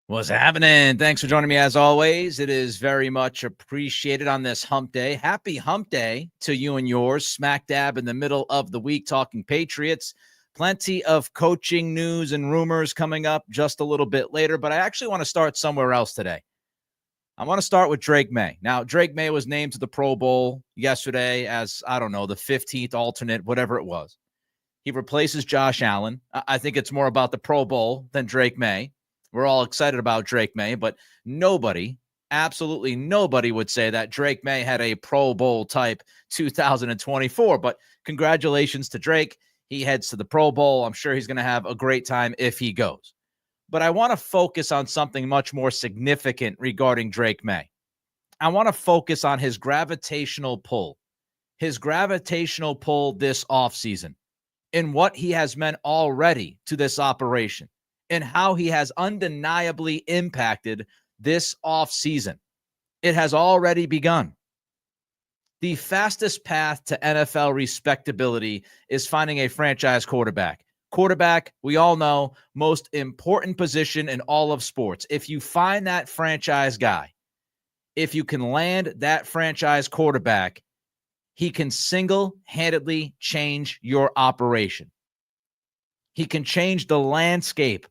What's happening? Thanks for joining me as always. It is very much appreciated on this hump day. Happy hump day to you and yours. Smack dab in the middle of the week talking Patriots. Plenty of coaching news and rumors coming up just a little bit later, but I actually want to start somewhere else today. I want to start with Drake Maye. Now, Drake Maye was named to the Pro Bowl yesterday as, I don't know, the 15th alternate, whatever it was. He replaces Josh Allen. I think it's more about the Pro Bowl than Drake Maye. We're all excited about Drake Maye, but nobody, absolutely nobody would say that Drake Maye had a Pro Bowl type 2024. But congratulations to Drake. He heads to the Pro Bowl. I'm sure he's going to have a great time if he goes. But I want to focus on something much more significant regarding Drake Maye. I want to focus on his gravitational pull this offseason and what he has meant already to this operation, and how he has undeniably impacted this offseason. It has already begun. The fastest path to NFL respectability is finding a franchise quarterback. Quarterback, we all know, most important position in all of sports. If you find that franchise guy, if you can land that franchise quarterback, he can single-handedly change your operation. He can change the landscape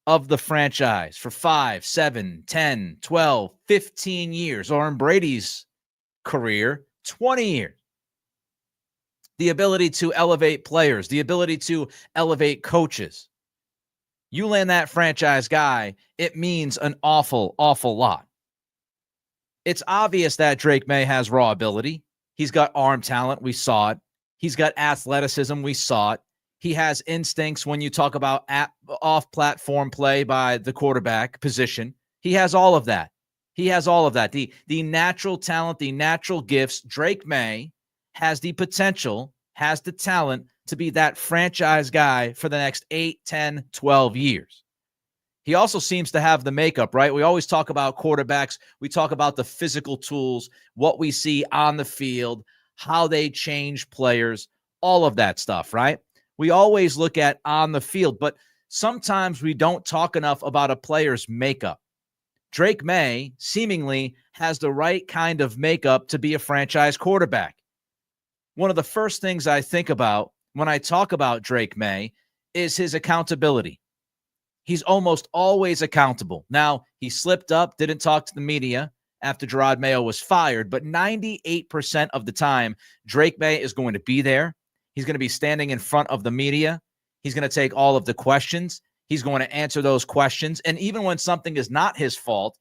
of the franchise for 5, 7, 10, 12, 15 years, or in Brady's career, 20 years. The ability to elevate players, the ability to elevate coaches. You land that franchise guy, it means an awful, awful lot. It's obvious that Drake Maye has raw ability. He's got arm talent. We saw it. He's got athleticism. We saw it. He has instincts when you talk about off-platform play by the quarterback position. He has all of that. The natural talent, the natural gifts. Drake Maye has the potential, has the talent to be that franchise guy for the next 8, 10, 12 years. He also seems to have the makeup, right? We always talk about quarterbacks. We talk about the physical tools, what we see on the field, how they change players, all of that stuff, right? We always look at on the field, but sometimes we don't talk enough about a player's makeup. Drake Maye seemingly has the right kind of makeup to be a franchise quarterback. One of the first things I think about when I talk about Drake Maye is his accountability. He's almost always accountable. Now, he slipped up, didn't talk to the media after Gerard Mayo was fired, but 98% of the time, Drake Maye is going to be there. He's going to be standing in front of the media. He's going to take all of the questions. He's going to answer those questions. And even when something is not his fault,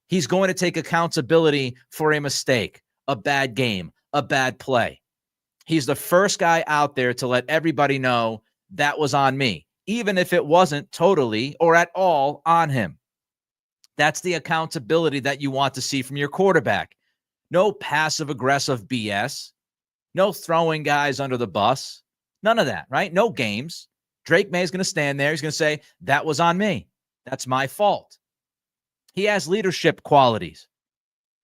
he's going to take accountability for a mistake, a bad game, a bad play. He's the first guy out there to let everybody know that was on me, even if it wasn't totally or at all on him. That's the accountability that you want to see from your quarterback. No passive-aggressive BS. No throwing guys under the bus. None of that, right? No games. Drake Maye is going to stand there. He's going to say, that was on me. That's my fault. He has leadership qualities.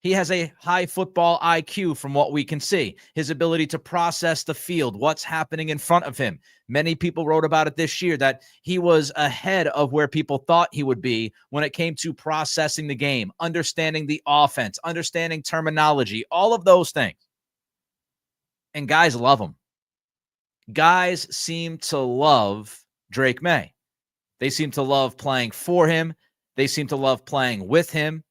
He has a high football IQ from what we can see. His ability to process the field, what's happening in front of him. Many people wrote about it this year that he was ahead of where people thought he would be when it came to processing the game, understanding the offense, understanding terminology, all of those things. And guys love him. Guys seem to love Drake Maye. They seem to love playing for him. They seem to love playing with him.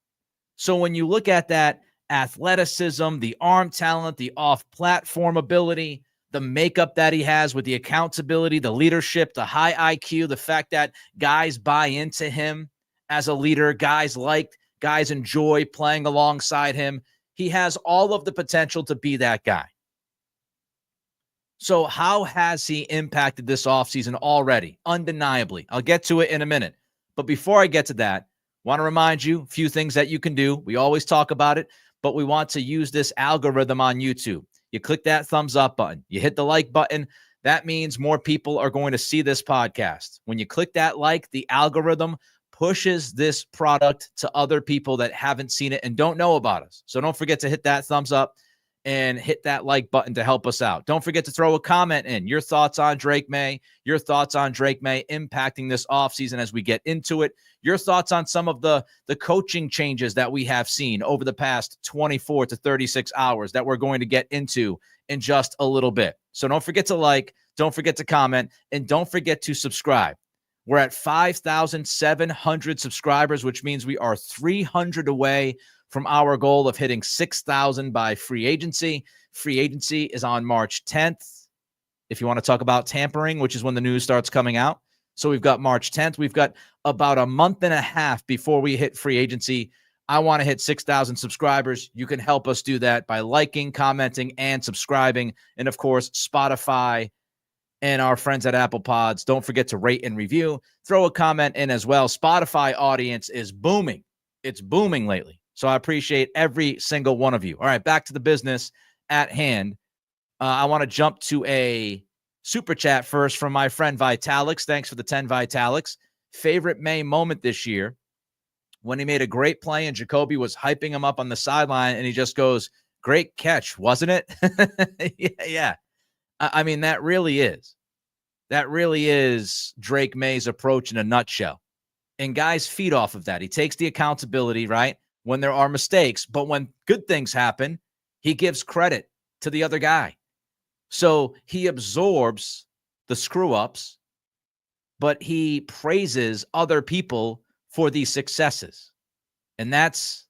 So when you look at that athleticism, the arm talent, the off-platform ability, the makeup that he has with the accountability, the leadership, the high IQ, the fact that guys buy into him as a leader, guys enjoy playing alongside him. He has all of the potential to be that guy. So how has he impacted this offseason already? Undeniably. I'll get to it in a minute. But before I get to that, want to remind you a few things that you can do. We always talk about it, but we want to use this algorithm on YouTube. You click that thumbs up button. You hit the like button. That means more people are going to see this podcast. When you click that like, the algorithm pushes this product to other people that haven't seen it and don't know about us. So don't forget to hit that thumbs up. and hit that like button to help us out. Don't forget to throw a comment in. Your thoughts on Drake Maye, your thoughts on Drake Maye impacting this offseason as we get into it, your thoughts on some of the coaching changes that we have seen over the past 24 to 36 hours that we're going to get into in just a little bit. So don't forget to like, don't forget to comment, and don't forget to subscribe. We're at 5,700 subscribers, which means we are 300 away from our goal of hitting 6,000 by free agency. Free agency is on March 10th. If you want to talk about tampering, which is when the news starts coming out. So we've got March 10th. We've got about a month and a half before we hit free agency. I want to hit 6,000 subscribers. You can help us do that by liking, commenting, and subscribing. And of course, Spotify and our friends at Apple Pods. Don't forget to rate and review. Throw a comment in as well. Spotify audience is booming. It's booming lately. So I appreciate every single one of you. All right, back to the business at hand. I want to jump to a super chat first from my friend Vitalix. Thanks for the 10 Vitalix. Favorite Maye moment this year, when he made a great play and Jacoby was hyping him up on the sideline and he just goes, "Great catch, wasn't it?" Yeah. I mean, that really is Drake Maye's approach in a nutshell. And guys feed off of that. He takes the accountability, right, when there are mistakes. But when good things happen, he gives credit to the other guy. So he absorbs the screw-ups, but he praises other people for these successes. And that's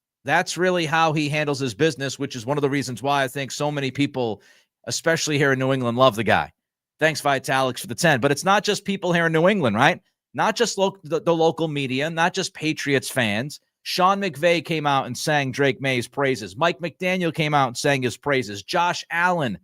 really how he handles his business, which is one of the reasons why I think so many people, especially here in New England, love the guy. Thanks, Vitalix, for the 10. But it's not just people here in New England, right? Not just the local media, not just Patriots fans. Sean McVay came out and sang Drake Maye's praises. Mike McDaniel came out and sang his praises. Josh Allen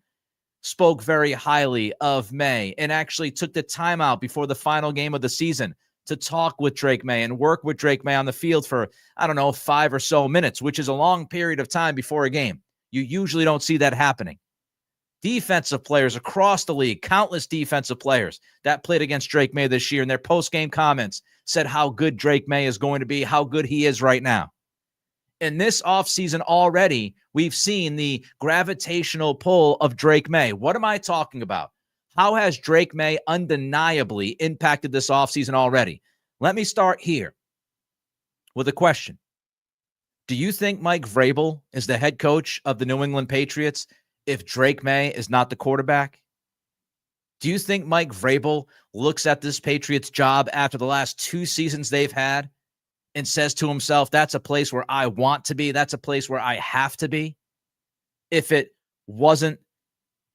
spoke very highly of Maye and actually took the time out before the final game of the season to talk with Drake Maye and work with Drake Maye on the field for, 5 or so minutes, which is a long period of time before a game. You usually don't see that happening. Defensive players across the league, countless defensive players that played against Drake Maye this year in their post-game comments said how good Drake Maye is going to be, how good he is right now. In this offseason already, we've seen the gravitational pull of Drake Maye. What am I talking about? How has Drake Maye undeniably impacted this offseason already? Let me start here with a question. Do you think Mike Vrabel is the head coach of the New England Patriots if Drake Maye is not the quarterback? Do you think Mike Vrabel looks at this Patriots job after the last 2 seasons they've had and says to himself, that's a place where I want to be, that's a place where I have to be? If it wasn't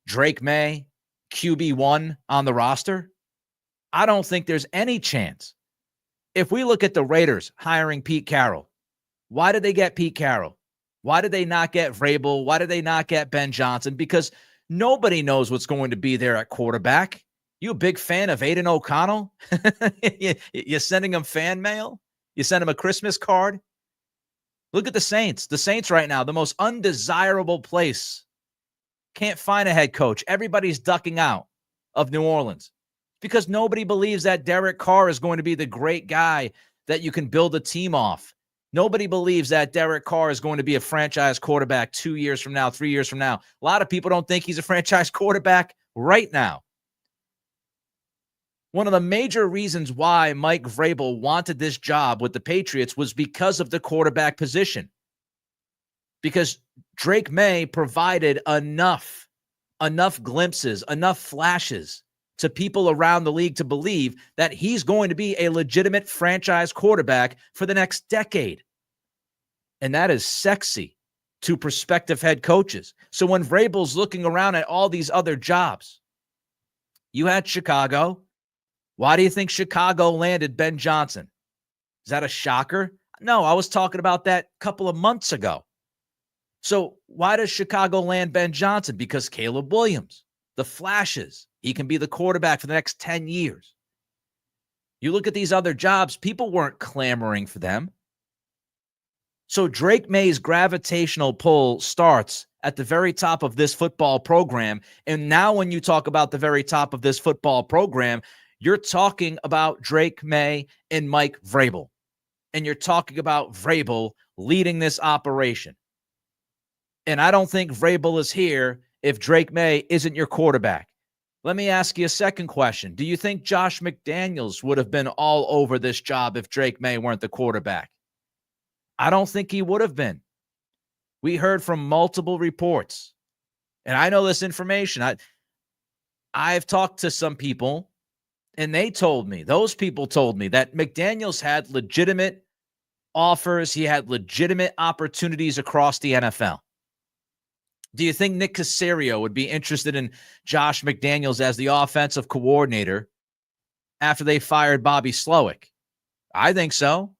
Drake Maye, QB1 on the roster, I don't think there's any chance. If we look at the Raiders hiring Pete Carroll, why did they get Pete Carroll? Why did they not get Vrabel? Why did they not get Ben Johnson? Because nobody knows what's going to be there at quarterback. You a big fan of Aiden O'Connell? You sending him fan mail? You send him a Christmas card? Look at the Saints. The Saints right now, the most undesirable place. Can't find a head coach. Everybody's ducking out of New Orleans because nobody believes that Derek Carr is going to be the great guy that you can build a team off. Nobody believes that Derek Carr is going to be a franchise quarterback 2 years from now, 3 years from now. A lot of people don't think he's a franchise quarterback right now. One of the major reasons why Mike Vrabel wanted this job with the Patriots was because of the quarterback position. Because Drake Maye provided enough glimpses, enough flashes to people around the league to believe that he's going to be a legitimate franchise quarterback for the next decade. And that is sexy to prospective head coaches. So when Vrabel's looking around at all these other jobs, you had Chicago. Why do you think Chicago landed Ben Johnson? Is that a shocker? No, I was talking about that a couple of months ago. So why does Chicago land Ben Johnson? Because Caleb Williams, the flashes. He can be the quarterback for the next 10 years. You look at these other jobs, people weren't clamoring for them. So Drake Maye's gravitational pull starts at the very top of this football program. And now when you talk about the very top of this football program, you're talking about Drake Maye and Mike Vrabel. And you're talking about Vrabel leading this operation. And I don't think Vrabel is here if Drake Maye isn't your quarterback. Let me ask you a second question. Do you think Josh McDaniels would have been all over this job if Drake Maye weren't the quarterback? I don't think he would have been. We heard from multiple reports, and I know this information. I've talked to some people, and those people told me that McDaniels had legitimate offers. He had legitimate opportunities across the NFL. Do you think Nick Caserio would be interested in Josh McDaniels as the offensive coordinator after they fired Bobby Slowick? I think so.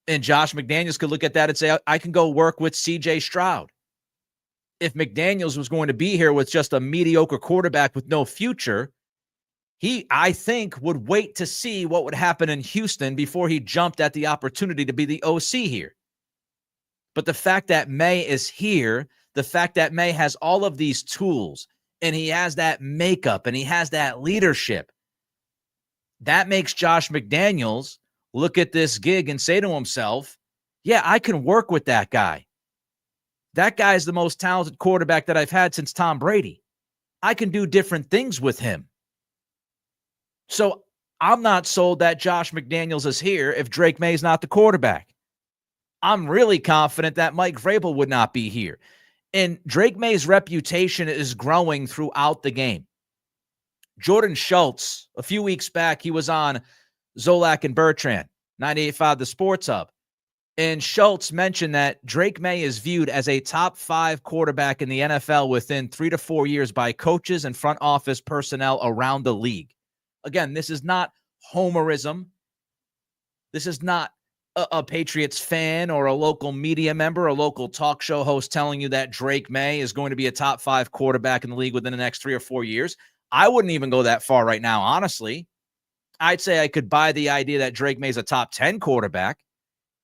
And Josh McDaniels could look at that and say, I can go work with C.J. Stroud. If McDaniels was going to be here with just a mediocre quarterback with no future, he, I think, would wait to see what would happen in Houston before he jumped at the opportunity to be the OC here. But the fact that Maye is here, the fact that Maye has all of these tools, and he has that makeup, and he has that leadership, that makes Josh McDaniels look at this gig and say to himself, yeah, I can work with that guy. That guy is the most talented quarterback that I've had since Tom Brady. I can do different things with him. So I'm not sold that Josh McDaniels is here if Drake Maye is not the quarterback. I'm really confident that Mike Vrabel would not be here. And Drake Maye's reputation is growing throughout the game. Jordan Schultz, a few weeks back, he was on Zolak and Bertrand, 98.5 The Sports Hub. And Schultz mentioned that Drake Maye is viewed as a top 5 quarterback in the NFL within 3 to 4 years by coaches and front office personnel around the league. Again, this is not homerism. This is not a Patriots fan or a local media member, a local talk show host telling you that Drake Maye is going to be a top 5 quarterback in the league within the next 3 or 4 years. I wouldn't even go that far right now, honestly. I'd say I could buy the idea that Drake Maye is a top 10 quarterback.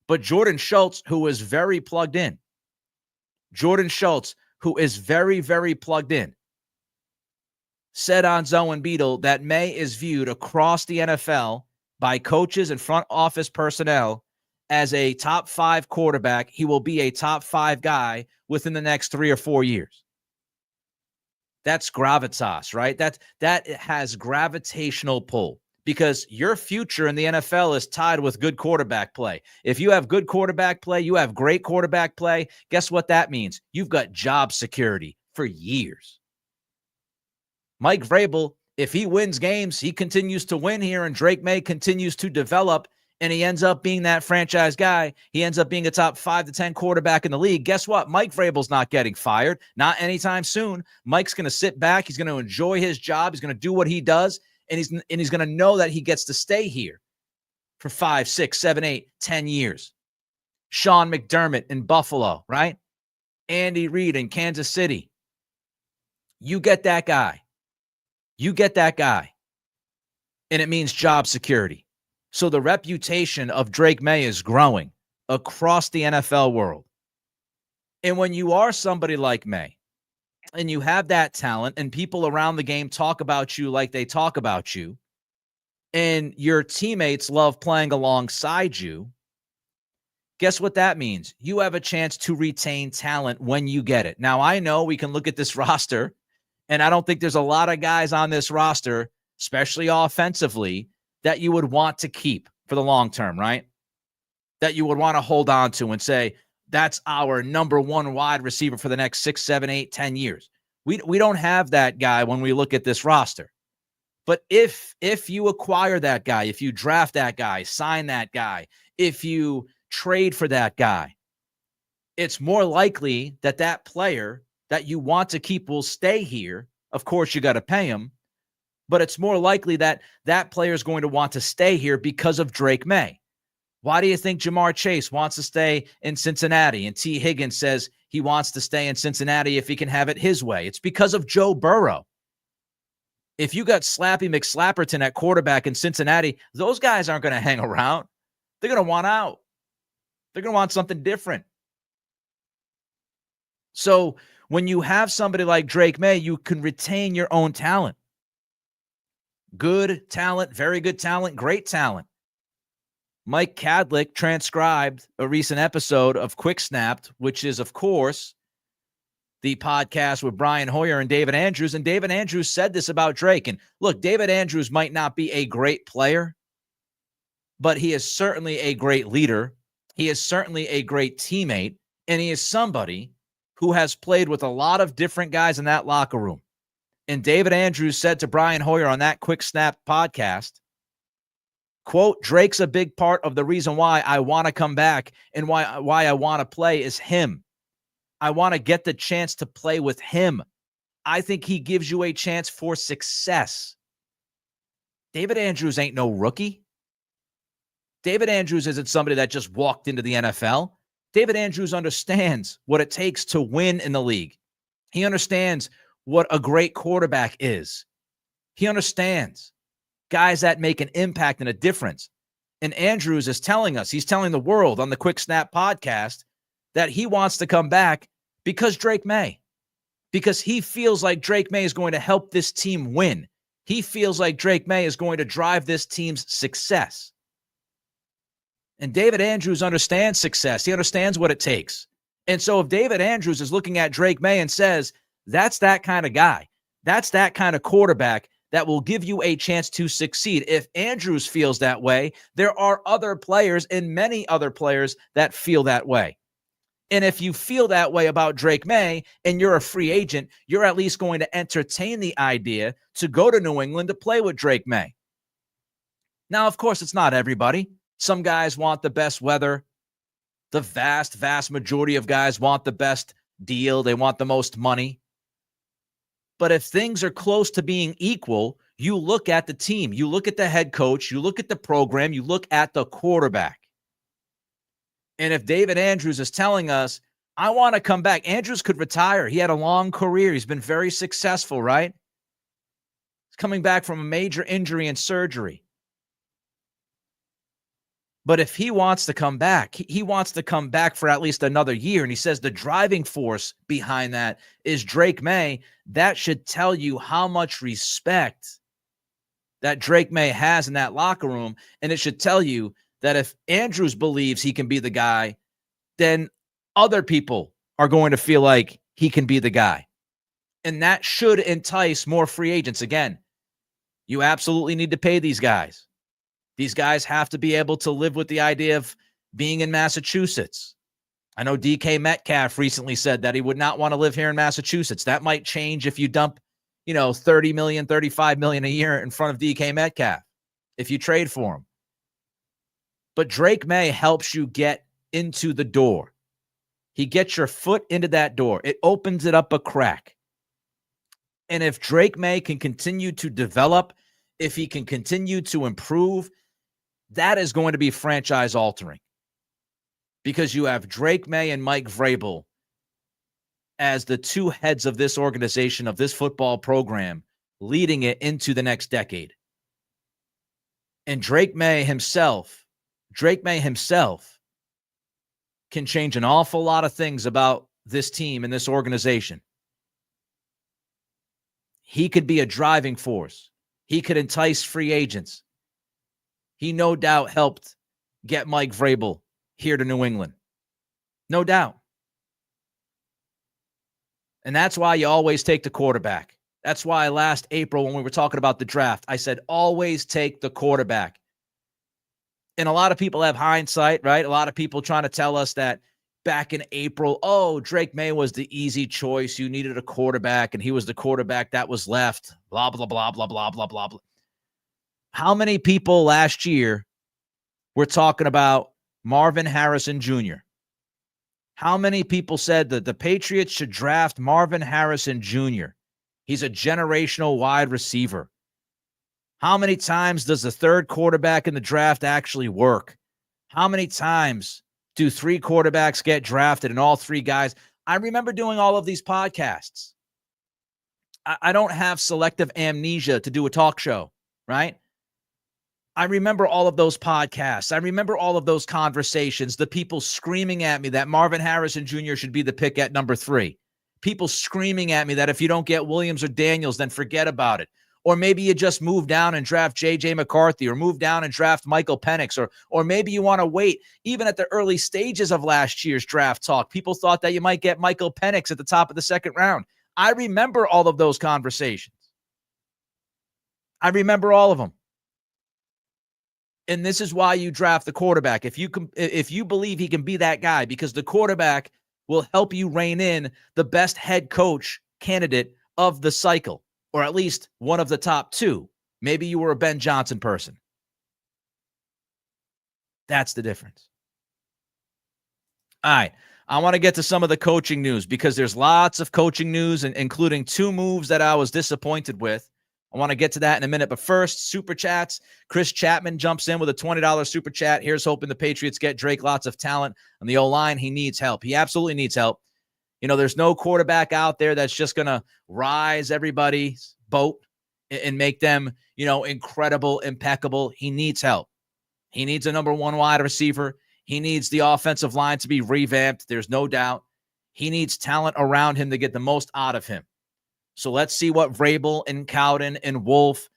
But Jordan Schultz, who is very plugged in, very plugged in, said on Zoe and Beetle that Maye is viewed across the NFL by coaches and front office personnel as a top 5 quarterback. He will be a top 5 guy within the next 3 or 4 years. That's gravitas, right? That has gravitational pull. Because your future in the NFL is tied with good quarterback play. If you have good quarterback play, you have great quarterback play, guess what that means? You've got job security for years. Mike Vrabel, if he wins games, he continues to win here, and Drake Maye continues to develop, and he ends up being that franchise guy. He ends up being a top 5 to 10 quarterback in the league. Guess what? Mike Vrabel's not getting fired. Not anytime soon. Mike's going to sit back. He's going to enjoy his job. He's going to do what he does. And he's going to know that he gets to stay here for 5, 6, 7, 8, 10 years. Sean McDermott in Buffalo, right? Andy Reid in Kansas City. You get that guy. And it means job security. So the reputation of Drake Maye is growing across the NFL world. And when you are somebody like Maye, and you have that talent, and people around the game talk about you like they talk about you, and your teammates love playing alongside you, guess what that means? You have a chance to retain talent when you get it. Now, I know we can look at this roster, and I don't think there's a lot of guys on this roster, especially offensively, that you would want to keep for the long term, right? That you would want to hold on to and say, that's our number 1 wide receiver for the next 6, 7, 8, 10 years. We don't have that guy when we look at this roster. But if you acquire that guy, if you draft that guy, sign that guy, if you trade for that guy, it's more likely that that player that you want to keep will stay here. Of course, you got to pay him. But it's more likely that that player is going to want to stay here because of Drake Maye. Why do you think Jamar Chase wants to stay in Cincinnati and T. Higgins says he wants to stay in Cincinnati if he can have it his way? It's because of Joe Burrow. If you got Slappy McSlapperton at quarterback in Cincinnati, those guys aren't going to hang around. They're going to want out. They're going to want something different. So when you have somebody like Drake Maye, you can retain your own talent. Good talent, very good talent, great talent. Mike Kadlick transcribed a recent episode of Quick Snapped, which is, of course, the podcast with Brian Hoyer and David Andrews. And David Andrews said this about Drake. And look, David Andrews might not be a great player, but he is certainly a great leader. He is certainly a great teammate. And he is somebody who has played with a lot of different guys in that locker room. And David Andrews said to Brian Hoyer on that Quick Snap podcast, quote, Drake's a big part of the reason why I want to come back and why I want to play is him. I want to get the chance to play with him. I think he gives you a chance for success. David Andrews ain't no rookie. David Andrews isn't somebody that just walked into the NFL. David Andrews understands what it takes to win in the league. He understands what a great quarterback is. He understands guys that make an impact and a difference. And Andrews is telling us, he's telling the world on the Quick Snap podcast that he wants to come back because Drake Maye. Because he feels like Drake Maye is going to help this team win. He feels like Drake Maye is going to drive this team's success. And David Andrews understands success. He understands what it takes. And so if David Andrews is looking at Drake Maye and says, that's that kind of guy, that's that kind of quarterback that will give you a chance to succeed. If Andrews feels that way, there are other players and many other players that feel that way. And if you feel that way about Drake Maye and you're a free agent, you're at least going to entertain the idea to go to New England to play with Drake Maye. Now, of course, it's not everybody. Some guys want the best weather. The vast, vast majority of guys want the best deal. They want the most money. But if things are close to being equal, you look at the team, you look at the head coach, you look at the program, you look at the quarterback. And if David Andrews is telling us, I want to come back, Andrews could retire. He had a long career. He's been very successful, right? He's coming back from a major injury and surgery. But if he wants to come back, he wants to come back for at least another year. And he says the driving force behind that is Drake Maye. That should tell you how much respect that Drake Maye has in that locker room. And it should tell you that if Andrews believes he can be the guy, then other people are going to feel like he can be the guy. And that should entice more free agents. Again, you absolutely need to pay these guys. These guys have to be able to live with the idea of being in Massachusetts. I know DK Metcalf recently said that he would not want to live here in Massachusetts. That might change if you dump, $30 million, $35 million a year in front of DK Metcalf, if you trade for him. But Drake Maye helps you get into the door. He gets your foot into that door. It opens it up a crack. And if Drake Maye can continue to develop, if he can continue to improve, that is going to be franchise altering. Because you have Drake Maye and Mike Vrabel as the two heads of this organization, of this football program, leading it into the next decade. And Drake Maye himself can change an awful lot of things about this team and this organization. He could be a driving force. He could entice free agents. He no doubt helped get Mike Vrabel here to New England. No doubt. And that's why you always take the quarterback. That's why last April when we were talking about the draft, I said always take the quarterback. And a lot of people have hindsight, right? A lot of people trying to tell us that back in April, Drake Maye was the easy choice. You needed a quarterback, and he was the quarterback that was left. Blah, blah, blah, blah, blah, blah, blah, blah. How many people last year were talking about Marvin Harrison Jr.? How many people said that the Patriots should draft Marvin Harrison Jr.? He's a generational wide receiver. How many times does the third quarterback in the draft actually work? How many times do three quarterbacks get drafted and all three guys? I remember doing all of these podcasts. I don't have selective amnesia to do a talk show, right? I remember all of those podcasts. I remember all of those conversations, the people screaming at me that Marvin Harrison Jr. should be the pick at number 3. People screaming at me that if you don't get Williams or Daniels, then forget about it. Or maybe you just move down and draft J.J. McCarthy, or move down and draft Michael Penix, or maybe you want to wait. Even at the early stages of last year's draft talk, people thought that you might get Michael Penix at the top of the second round. I remember all of those conversations. I remember all of them. And this is why you draft the quarterback. If you believe he can be that guy, because the quarterback will help you rein in the best head coach candidate of the cycle, or at least one of the top two. Maybe you were a Ben Johnson person. That's the difference. All right. I want to get to some of the coaching news, because there's lots of coaching news, including two moves that I was disappointed with. I want to get to that in a minute. But first, Super Chats. Chris Chapman jumps in with a $20 Super Chat. Here's hoping the Patriots get Drake lots of talent on the O-line. He needs help. He absolutely needs help. You know, there's no quarterback out there that's just going to rise everybody's boat and make them, you know, incredible, impeccable. He needs help. He needs a number one wide receiver. He needs the offensive line to be revamped. There's no doubt. He needs talent around him to get the most out of him. So let's see what Vrabel and Cowden and Wolf,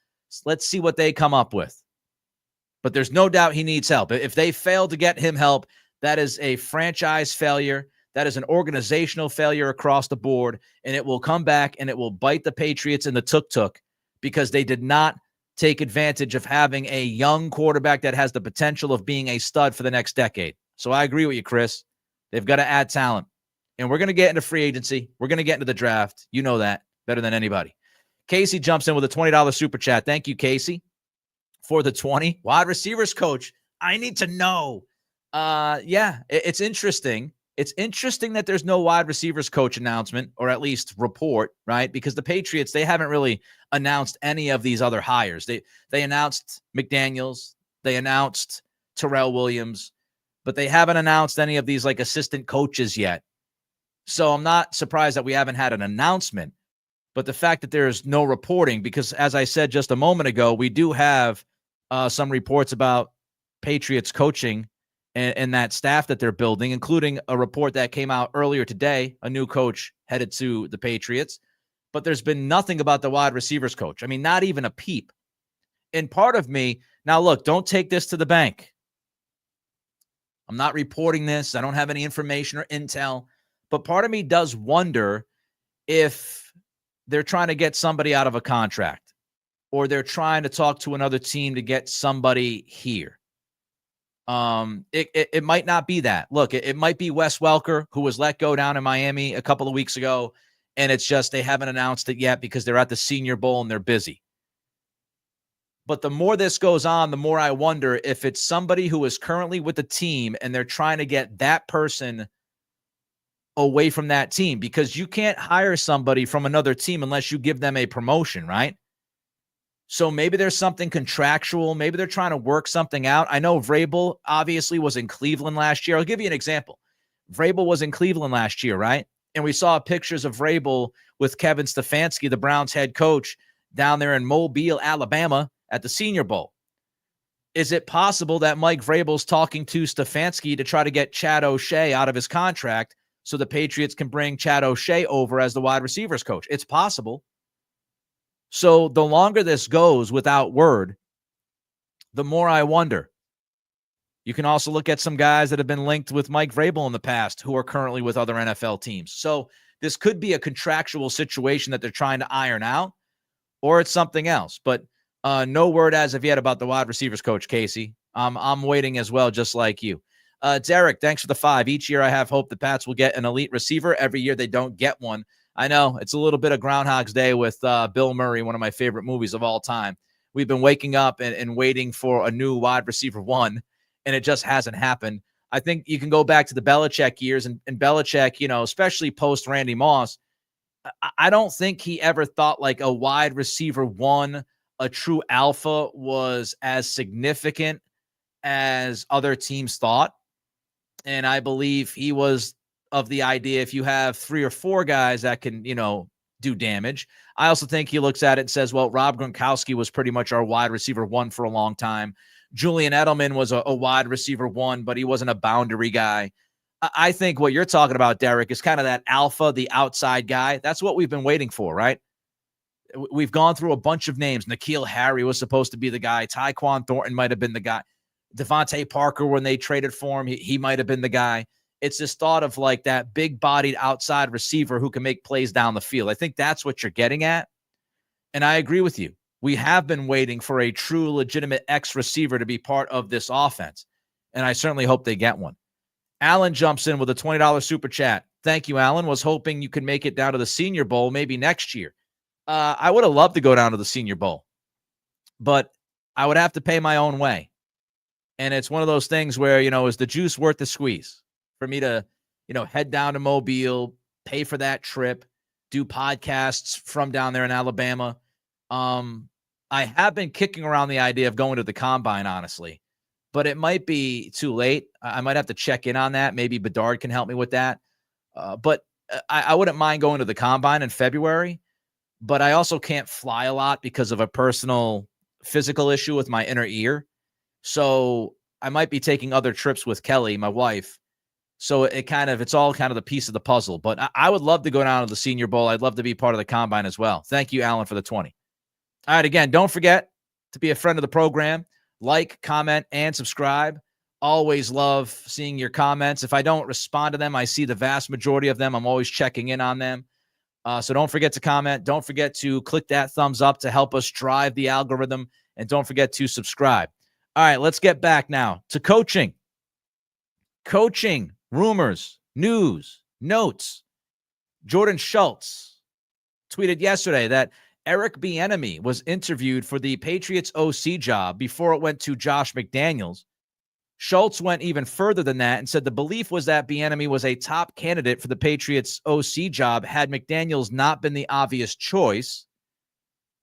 let's see what they come up with. But there's no doubt he needs help. If they fail to get him help, that is a franchise failure. That is an organizational failure across the board, and it will come back and it will bite the Patriots in the tuk-tuk, because they did not take advantage of having a young quarterback that has the potential of being a stud for the next decade. So I agree with you, Chris. They've got to add talent. And we're going to get into free agency. We're going to get into the draft. You know that better than anybody. Casey jumps in with a $20 Super Chat. Thank you, Casey, for the 20. Wide receivers coach, I need to know. It's interesting. It's interesting that there's no wide receivers coach announcement, or at least report, right? Because the Patriots, they haven't really announced any of these other hires. They announced McDaniels. They announced Terrell Williams. But they haven't announced any of these like assistant coaches yet. So I'm not surprised that we haven't had an announcement. But the fact that there's no reporting, because as I said just a moment ago, we do have some reports about Patriots coaching and that staff that they're building, including a report that came out earlier today, a new coach headed to the Patriots. But there's been nothing about the wide receivers coach. I mean, not even a peep. And part of me, now look, don't take this to the bank. I'm not reporting this. I don't have any information or intel. But part of me does wonder if they're trying to get somebody out of a contract, or they're trying to talk to another team to get somebody here. It might not be that. Look, it might be Wes Welker, who was let go down in Miami a couple of weeks ago, and it's just they haven't announced it yet because they're at the Senior Bowl and they're busy. But the more this goes on, the more I wonder if it's somebody who is currently with the team and they're trying to get that person away from that team, because you can't hire somebody from another team unless you give them a promotion, right? So maybe there's something contractual. Maybe they're trying to work something out. I know Vrabel obviously was in Cleveland last year. I'll give you an example. Vrabel was in Cleveland last year, right? And we saw pictures of Vrabel with Kevin Stefanski, the Browns head coach, down there in Mobile, Alabama at the Senior Bowl. Is it possible that Mike Vrabel's talking to Stefanski to try to get Chad O'Shea out of his contract so the Patriots can bring Chad O'Shea over as the wide receivers coach? It's possible. So the longer this goes without word, the more I wonder. You can also look at some guys that have been linked with Mike Vrabel in the past who are currently with other NFL teams. So this could be a contractual situation that they're trying to iron out, or it's something else. But no word as of yet about the wide receivers coach, Casey. I'm waiting as well, just like you. Derek, thanks for the 5. Each year I have hope the Pats will get an elite receiver. Every year they don't get one. I know it's a little bit of Groundhog's Day with Bill Murray, one of my favorite movies of all time. We've been waking up and waiting for a new wide receiver one, and it just hasn't happened. I think you can go back to the Belichick years, and Belichick, you know, especially post Randy Moss, I don't think he ever thought like a wide receiver one, a true alpha, was as significant as other teams thought. And I believe he was of the idea if you have 3 or 4 guys that can, you know, do damage. I also think he looks at it and says, well, Rob Gronkowski was pretty much our wide receiver one for a long time. Julian Edelman was a wide receiver one, but he wasn't a boundary guy. I think what you're talking about, Derek, is kind of that alpha, the outside guy. That's what we've been waiting for, right? We've gone through a bunch of names. N'Keal Harry was supposed to be the guy. Tyquan Thornton might have been the guy. Devontae Parker, when they traded for him, he might have been the guy. It's this thought of like that big-bodied outside receiver who can make plays down the field. I think that's what you're getting at. And I agree with you. We have been waiting for a true, legitimate X receiver to be part of this offense. And I certainly hope they get one. Alan jumps in with a $20 super chat. Thank you, Alan. Was hoping you could make it down to the Senior Bowl maybe next year. I would have loved to go down to the Senior Bowl, but I would have to pay my own way. And it's one of those things where, is the juice worth the squeeze for me to, head down to Mobile, pay for that trip, do podcasts from down there in Alabama. I have been kicking around the idea of going to the Combine, honestly, but it might be too late. I might have to check in on that. Maybe Bedard can help me with that. But I wouldn't mind going to the Combine in February, but I also can't fly a lot because of a personal physical issue with my inner ear. So I might be taking other trips with Kelly, my wife. So it's all kind of the piece of the puzzle. But I would love to go down to the Senior Bowl. I'd love to be part of the Combine as well. Thank you, Alan, for the 20. All right, again, don't forget to be a friend of the program. Like, comment, and subscribe. Always love seeing your comments. If I don't respond to them, I see the vast majority of them. I'm always checking in on them. So don't forget to comment. Don't forget to click that thumbs up to help us drive the algorithm. And don't forget to subscribe. All right, let's get back now to coaching. Coaching, rumors, news, notes. Jordan Schultz tweeted yesterday that Eric Bieniemy was interviewed for the Patriots OC job before it went to Josh McDaniels. Schultz went even further than that and said the belief was that Bieniemy was a top candidate for the Patriots OC job had McDaniels not been the obvious choice.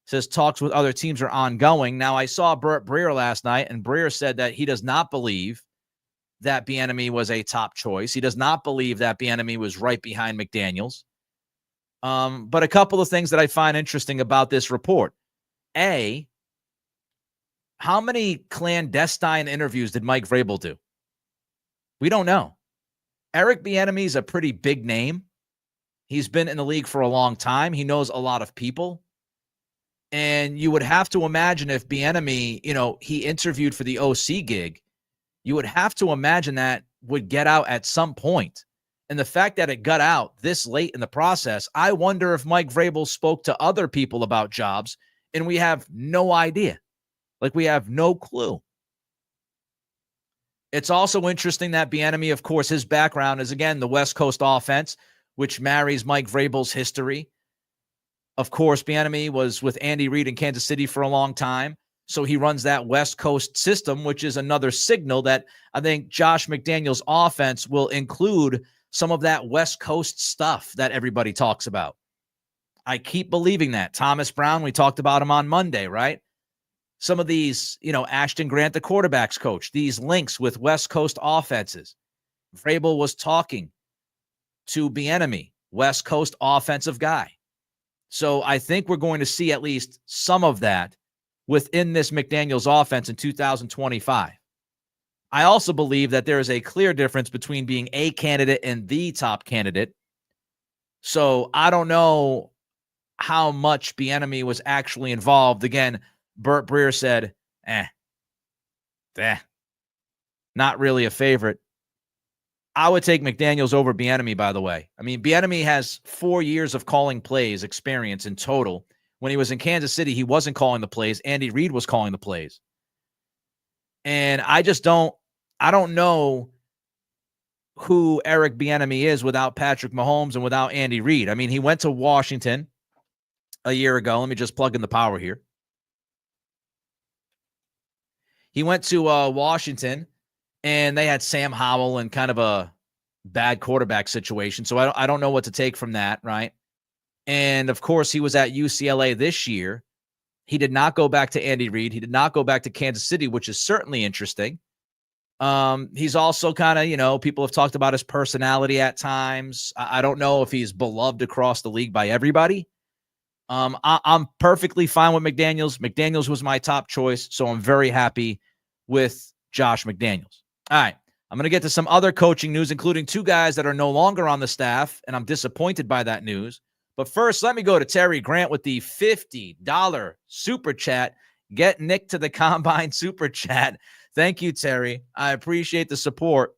Says talks with other teams are ongoing. Now, I saw Burt Breer last night, and Breer said that he does not believe that Bieniemy was a top choice. He does not believe that Bieniemy was right behind McDaniels. But a couple of things that I find interesting about this report. A, how many clandestine interviews did Mike Vrabel do? We don't know. Eric Bieniemy is a pretty big name. He's been in the league for a long time. He knows a lot of people. And you would have to imagine if Bieniemy, he interviewed for the OC gig, you would have to imagine that would get out at some point. And the fact that it got out this late in the process, I wonder if Mike Vrabel spoke to other people about jobs, and we have no idea. Like, we have no clue. It's also interesting that Bieniemy, of course, his background is, again, the West Coast offense, which marries Mike Vrabel's history. Of course, Bieniemy was with Andy Reid in Kansas City for a long time. So he runs that West Coast system, which is another signal that I think Josh McDaniels' offense will include some of that West Coast stuff that everybody talks about. I keep believing that. Thomas Brown, we talked about him on Monday, right? Some of these, Ashton Grant, the quarterback's coach, these links with West Coast offenses. Vrabel was talking to Bieniemy, West Coast offensive guy. So I think we're going to see at least some of that within this McDaniels offense in 2025. I also believe that there is a clear difference between being a candidate and the top candidate. So I don't know how much Bieniemy was actually involved. Again, Burt Breer said, not really a favorite. I would take McDaniels over Bieniemy, by the way. I mean, Bieniemy has 4 years of calling plays experience in total. When he was in Kansas City, he wasn't calling the plays. Andy Reid was calling the plays. And I don't know who Eric Bieniemy is without Patrick Mahomes and without Andy Reid. I mean, he went to Washington a year ago. Let me just plug in the power here. He went to Washington, and they had Sam Howell and kind of a bad quarterback situation. So I don't know what to take from that, right? And, of course, he was at UCLA this year. He did not go back to Andy Reid. He did not go back to Kansas City, which is certainly interesting. He's also kind of, people have talked about his personality at times. I don't know if he's beloved across the league by everybody. I'm perfectly fine with McDaniels. McDaniels was my top choice, so I'm very happy with Josh McDaniels. All right, I'm going to get to some other coaching news, including two guys that are no longer on the staff, and I'm disappointed by that news. But first, let me go to Terry Grant with the $50 super chat. Get Nick to the Combine super chat. Thank you, Terry. I appreciate the support.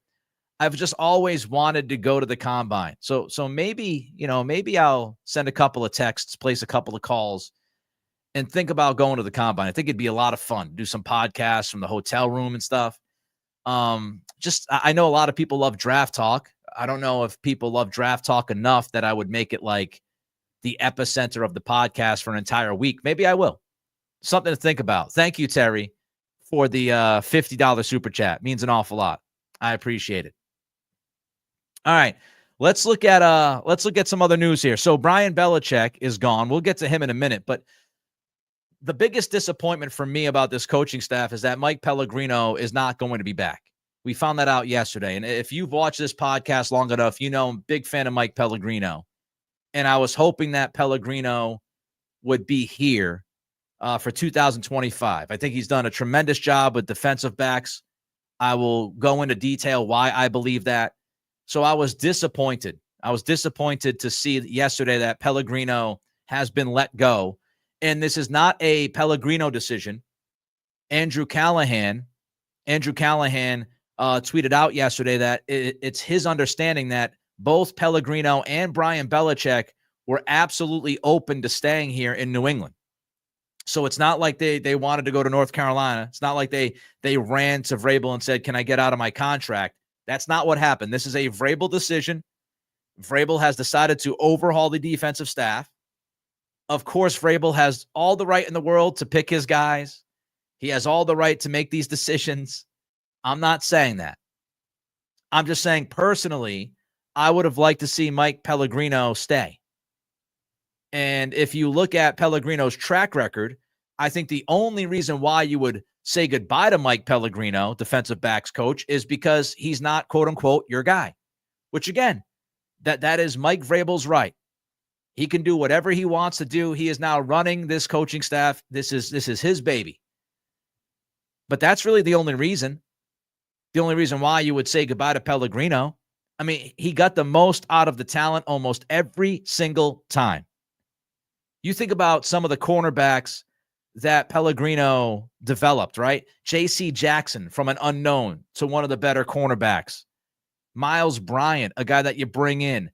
I've just always wanted to go to the Combine. So maybe, maybe I'll send a couple of texts, place a couple of calls, and think about going to the Combine. I think it'd be a lot of fun. Do some podcasts from the hotel room and stuff. I know a lot of people love draft talk. I don't know if people love draft talk enough that I would make it like the epicenter of the podcast for an entire week. Maybe I will. Something to think about. Thank you, Terry, for the $50 super chat. Means an awful lot. I appreciate it. All right. Let's look at some other news here. So Brian Belichick is gone. We'll get to him in a minute, but the biggest disappointment for me about this coaching staff is that Mike Pellegrino is not going to be back. We found that out yesterday. And if you've watched this podcast long enough, I'm a big fan of Mike Pellegrino. And I was hoping that Pellegrino would be here for 2025. I think he's done a tremendous job with defensive backs. I will go into detail why I believe that. So I was disappointed. I was disappointed to see yesterday that Pellegrino has been let go. And this is not a Pellegrino decision. Andrew Callahan tweeted out yesterday that it's his understanding that both Pellegrino and Brian Belichick were absolutely open to staying here in New England. So it's not like they wanted to go to North Carolina. It's not like they ran to Vrabel and said, "Can I get out of my contract?" That's not what happened. This is a Vrabel decision. Vrabel has decided to overhaul the defensive staff. Of course, Vrabel has all the right in the world to pick his guys. He has all the right to make these decisions. I'm not saying that. I'm just saying personally, I would have liked to see Mike Pellegrino stay. And if you look at Pellegrino's track record, I think the only reason why you would say goodbye to Mike Pellegrino, defensive backs coach, is because he's not, quote unquote, your guy. Which again, that is Mike Vrabel's right. He can do whatever he wants to do. He is now running this coaching staff. This is his baby. But that's really the only reason. The only reason why you would say goodbye to Pellegrino. I mean, he got the most out of the talent almost every single time. You think about some of the cornerbacks that Pellegrino developed, right? J.C. Jackson from an unknown to one of the better cornerbacks. Miles Bryant, a guy that you bring in,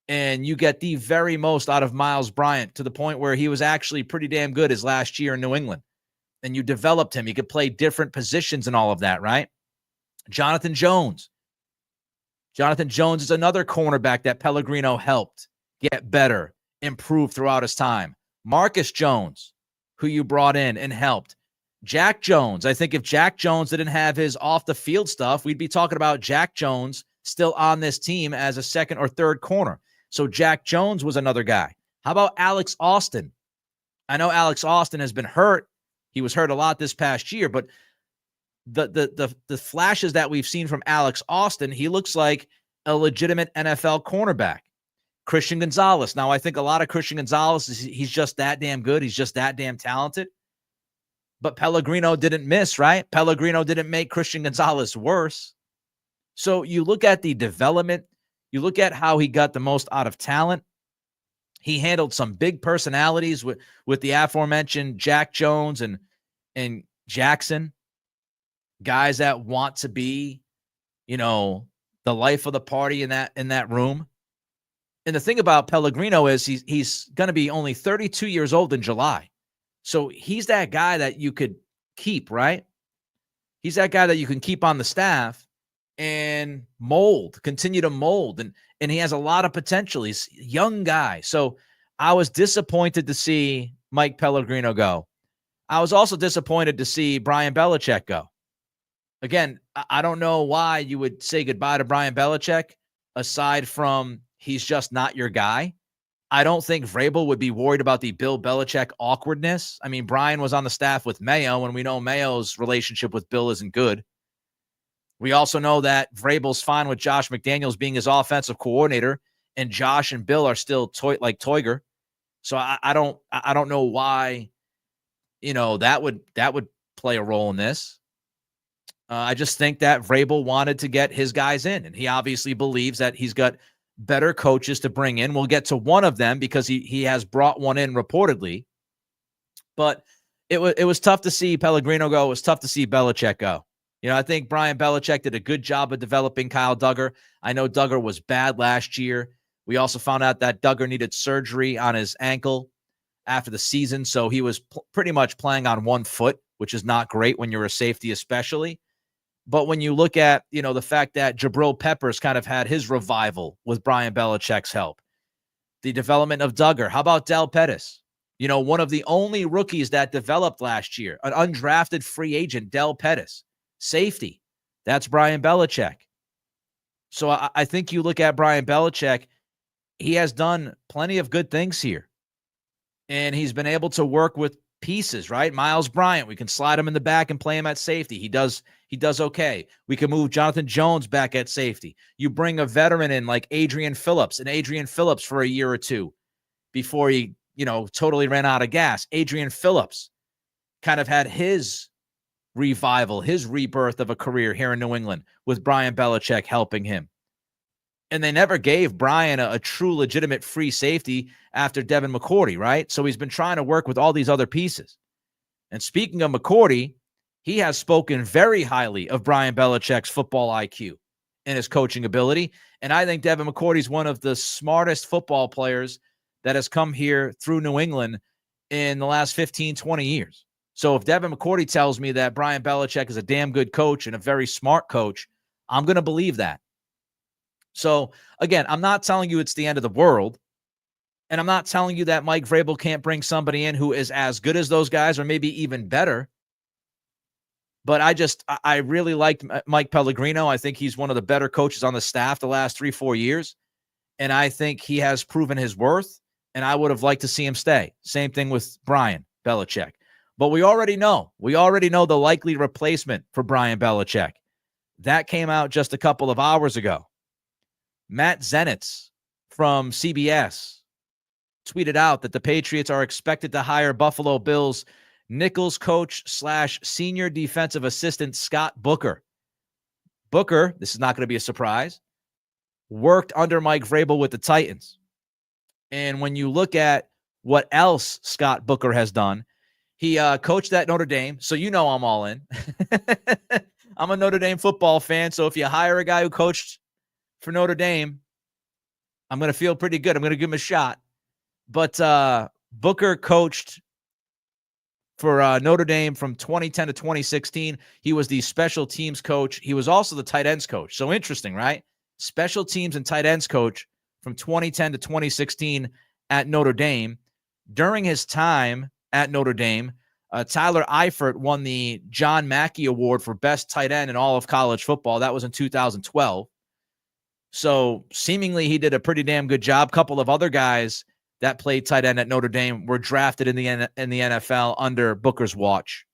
and you get the very most out of Miles Bryant to the point where he was actually pretty damn good his last year in New England. And you developed him. He could play different positions and all of that, right? Jonathan Jones. Jonathan Jones is another cornerback that Pellegrino helped get better, improve throughout his time. Marcus Jones, who you brought in and helped. Jack Jones. I think if Jack Jones didn't have his off-the-field stuff, we'd be talking about Jack Jones still on this team as a second or third corner. So Jack Jones was another guy. How about Alex Austin? I know Alex Austin has been hurt. He was hurt a lot this past year, but the flashes that we've seen from Alex Austin, he looks like a legitimate NFL cornerback. Christian Gonzalez. Now, I think a lot of Christian Gonzalez, he's just that damn good. He's just that damn talented. But Pellegrino didn't miss, right? Pellegrino didn't make Christian Gonzalez worse. So you look at the development, you look at how he got the most out of talent. He handled some big personalities with the aforementioned Jack Jones and Jackson, guys that want to be, the life of the party in that room. And the thing about Pellegrino is he's going to be only 32 years old in July. So he's that guy that you could keep, right? He's that guy that you can keep on the staff and continue to mold. And he has a lot of potential. He's a young guy. So I was disappointed to see Mike Pellegrino go. I was also disappointed to see Brian Belichick go. Again, I don't know why you would say goodbye to Brian Belichick aside from he's just not your guy. I don't think Vrabel would be worried about the Bill Belichick awkwardness. I mean, Brian was on the staff with Mayo, and we know Mayo's relationship with Bill isn't good. We also know that Vrabel's fine with Josh McDaniels being his offensive coordinator, and Josh and Bill are still like Toiger. So I don't know why, that would play a role in this. I just think that Vrabel wanted to get his guys in, and he obviously believes that he's got better coaches to bring in. We'll get to one of them because he has brought one in reportedly. But it was tough to see Pellegrino go. It was tough to see Belichick go. I think Brian Belichick did a good job of developing Kyle Duggar. I know Duggar was bad last year. We also found out that Duggar needed surgery on his ankle after the season, so he was pretty much playing on one foot, which is not great when you're a safety especially. But when you look at, the fact that Jabril Peppers kind of had his revival with Brian Belichick's help, the development of Duggar. How about Del Pettis? One of the only rookies that developed last year, an undrafted free agent, Del Pettis, safety. That's Brian Belichick. So I think you look at Brian Belichick, he has done plenty of good things here. And he's been able to work with pieces, right? Miles Bryant, we can slide him in the back and play him at safety. He does okay. We can move Jonathan Jones back at safety. You bring a veteran in like Adrian Phillips for a year or two before he, totally ran out of gas. Adrian Phillips kind of had his revival, his rebirth of a career here in New England with Brian Belichick helping him. And they never gave Brian a true legitimate free safety after Devin McCourty, right? So he's been trying to work with all these other pieces. And speaking of McCourty, he has spoken very highly of Brian Belichick's football IQ and his coaching ability. And I think Devin McCourty is one of the smartest football players that has come here through New England in the last 15, 20 years. So if Devin McCourty tells me that Brian Belichick is a damn good coach and a very smart coach, I'm going to believe that. So, again, I'm not telling you it's the end of the world, and I'm not telling you that Mike Vrabel can't bring somebody in who is as good as those guys or maybe even better. But I really liked Mike Pellegrino. I think he's one of the better coaches on the staff the last 3-4 years, and I think he has proven his worth, and I would have liked to see him stay. Same thing with Brian Belichick. But we already know the likely replacement for Brian Belichick. That came out just a couple of hours ago. Matt Zenitz from CBS tweeted out that the Patriots are expected to hire Buffalo Bills Nichols coach / senior defensive assistant Scott Booker. Booker, this is not going to be a surprise, worked under Mike Vrabel with the Titans. And when you look at what else Scott Booker has done, he coached at Notre Dame, so I'm all in. I'm a Notre Dame football fan, so if you hire a guy who coached for Notre Dame, I'm going to feel pretty good. I'm going to give him a shot. But Booker coached for Notre Dame from 2010 to 2016. He was the special teams coach. He was also the tight ends coach. So interesting, right? Special teams and tight ends coach from 2010 to 2016 at Notre Dame. During his time at Notre Dame, Tyler Eifert won the John Mackey Award for best tight end in all of college football. That was in 2012. So seemingly he did a pretty damn good job. A couple of other guys that played tight end at Notre Dame were drafted in the NFL under Booker's watch.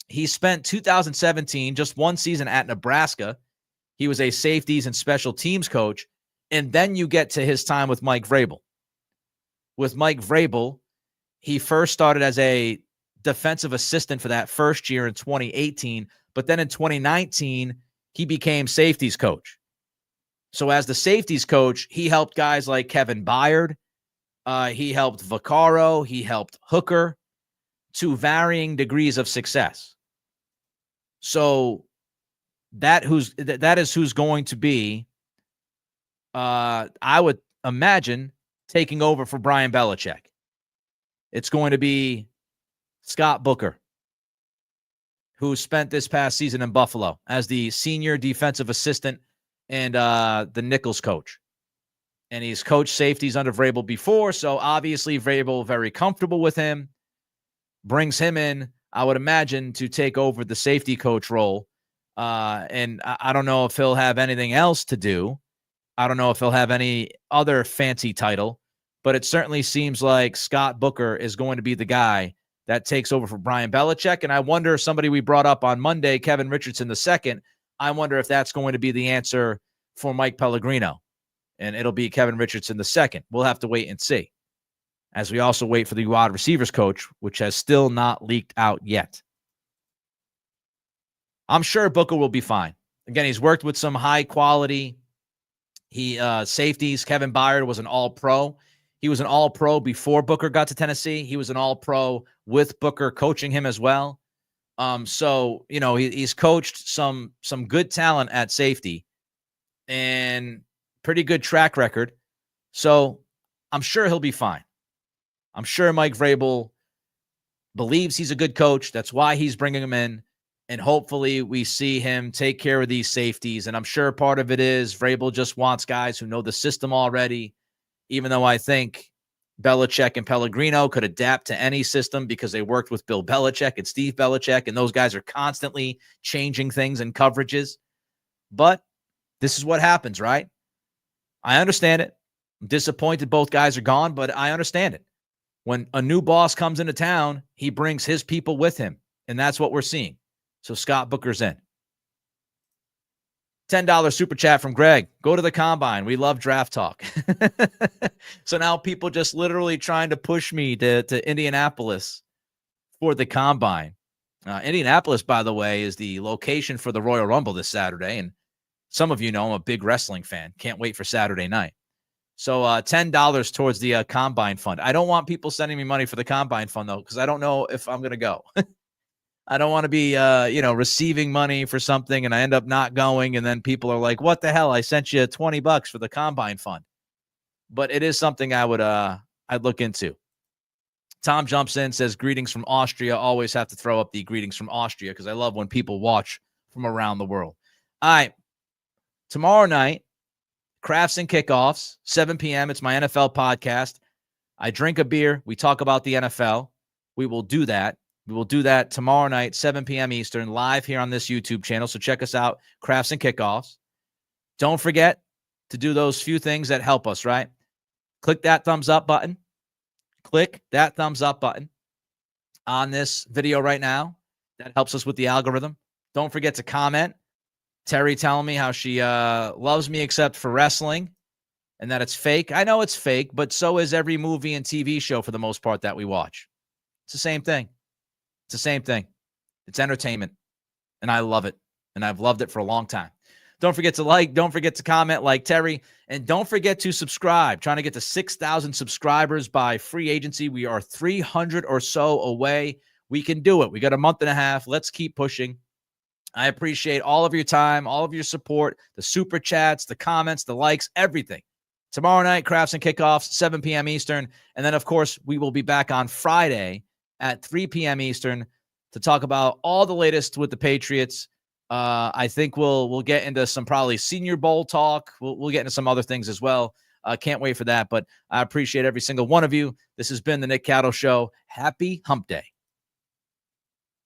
He spent 2017, just one season at Nebraska. He was a safeties and special teams coach. And then you get to his time with Mike Vrabel. With Mike Vrabel, he first started as a defensive assistant for that first year in 2018. But then in 2019, he became safeties coach. So as the safeties coach, he helped guys like Kevin Byard. He helped Vaccaro. He helped Hooker to varying degrees of success. So that is who's going to be, I would imagine, taking over for Brian Belichick. It's going to be Scott Booker, who spent this past season in Buffalo as the senior defensive assistant and the Nichols coach. And he's coached safeties under Vrabel before, so obviously Vrabel very comfortable with him, brings him in, I would imagine, to take over the safety coach role. And I don't know if he'll have anything else to do. I don't know if he'll have any other fancy title, but it certainly seems like Scott Booker is going to be the guy that takes over for Brian Belichick. And I wonder, somebody we brought up on Monday, Kevin Richardson II, I wonder if that's going to be the answer for Mike Pellegrino. And it'll be Kevin Richardson II. We'll have to wait and see, as we also wait for the wide receivers coach, which has still not leaked out yet. I'm sure Booker will be fine. Again, he's worked with some high-quality Safeties, Kevin Byard was an all-pro. He was an all-pro before Booker got to Tennessee. He was an all-pro with Booker coaching him as well. So, he's coached some good talent at safety and pretty good track record. So I'm sure he'll be fine. I'm sure Mike Vrabel believes he's a good coach. That's why he's bringing him in. And hopefully we see him take care of these safeties. And I'm sure part of it is Vrabel just wants guys who know the system already, even though I think Belichick and Pellegrino could adapt to any system because they worked with Bill Belichick and Steve Belichick, and those guys are constantly changing things and coverages. But this is what happens, right? I understand it. I'm disappointed both guys are gone, but I understand it. When a new boss comes into town, he brings his people with him, and that's what we're seeing. So Scott Booker's in. $10 super chat from Greg. Go to the combine. We love draft talk. So now people just literally trying to push me to Indianapolis for the combine. Indianapolis, by the way, is the location for the Royal Rumble this Saturday. And some of you know I'm a big wrestling fan. Can't wait for Saturday night. So $10 towards the combine fund. I don't want people sending me money for the combine fund, though, because I don't know if I'm going to go. I don't want to be, receiving money for something and I end up not going. And then people are like, what the hell? I sent you $20 for the combine fund. But it is something I'd look into. Tom jumps in, says, greetings from Austria. Always have to throw up the greetings from Austria because I love when people watch from around the world. All right. Tomorrow night, Crafts and Kickoffs, 7 p.m. It's my NFL podcast. I drink a beer. We talk about the NFL. We will do that. We will do that tomorrow night, 7 p.m. Eastern, live here on this YouTube channel. So check us out, Crafts and Kickoffs. Don't forget to do those few things that help us, right? Click that thumbs up button. Click that thumbs up button on this video right now. That helps us with the algorithm. Don't forget to comment. Terry telling me how she loves me except for wrestling and that it's fake. I know it's fake, but so is every movie and TV show for the most part that we watch. It's the same thing. It's the same thing. It's entertainment, and I love it, and I've loved it for a long time. Don't forget to like. Don't forget to comment like Terry, and don't forget to subscribe. Trying to get to 6,000 subscribers by free agency. We are 300 or so away. We can do it. We got a month and a half. Let's keep pushing. I appreciate all of your time, all of your support, the super chats, the comments, the likes, everything. Tomorrow night, Crafts and Kickoffs, 7 p.m. Eastern. And then, of course, we will be back on Friday at 3 p.m. Eastern to talk about all the latest with the Patriots. I think we'll get into some probably Senior Bowl talk. We'll get into some other things as well. Can't wait for that. But I appreciate every single one of you. This has been the Nick Cattle Show. Happy Hump Day.